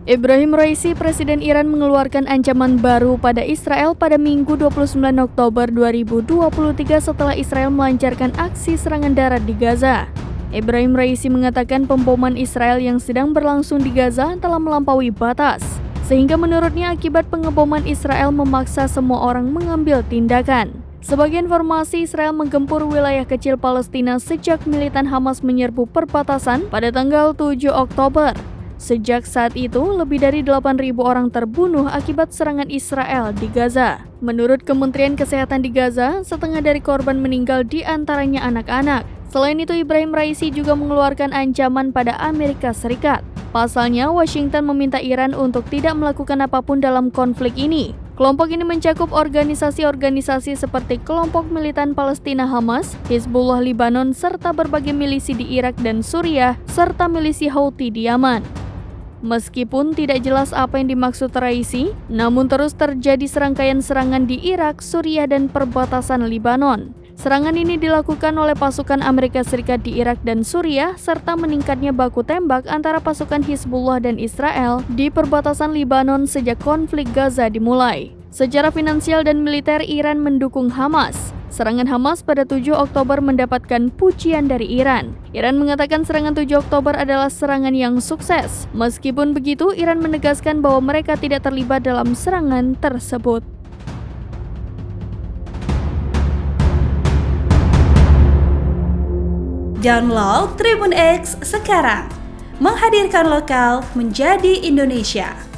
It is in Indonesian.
Ibrahim Raisi, Presiden Iran, mengeluarkan ancaman baru pada Israel pada Minggu 29 Oktober 2023 setelah Israel melancarkan aksi serangan darat di Gaza. Ibrahim Raisi mengatakan pemboman Israel yang sedang berlangsung di Gaza telah melampaui batas, sehingga menurutnya akibat pengeboman Israel memaksa semua orang mengambil tindakan. Sebagai informasi, Israel menggempur wilayah kecil Palestina sejak militan Hamas menyerbu perbatasan pada tanggal 7 Oktober. Sejak saat itu, lebih dari 8.000 orang terbunuh akibat serangan Israel di Gaza. Menurut Kementerian Kesehatan di Gaza, setengah dari korban meninggal di antaranya anak-anak. Selain itu, Ibrahim Raisi juga mengeluarkan ancaman pada Amerika Serikat. Pasalnya, Washington meminta Iran untuk tidak melakukan apapun dalam konflik ini. Kelompok ini mencakup organisasi-organisasi seperti kelompok militan Palestina Hamas, Hizbullah Lebanon, serta berbagai milisi di Irak dan Suriah, serta milisi Houthi di Yaman. Meskipun tidak jelas apa yang dimaksud Raisi, namun terus terjadi serangkaian serangan di Irak, Suriah, dan perbatasan Lebanon. Serangan ini dilakukan oleh pasukan Amerika Serikat di Irak dan Suriah, serta meningkatnya baku tembak antara pasukan Hizbullah dan Israel di perbatasan Lebanon sejak konflik Gaza dimulai. Secara finansial dan militer, Iran mendukung Hamas. Serangan Hamas pada 7 Oktober mendapatkan pujian dari Iran. Iran mengatakan serangan 7 Oktober adalah serangan yang sukses. Meskipun begitu, Iran menegaskan bahwa mereka tidak terlibat dalam serangan tersebut. Download Tribun X sekarang, menghadirkan lokal menjadi Indonesia.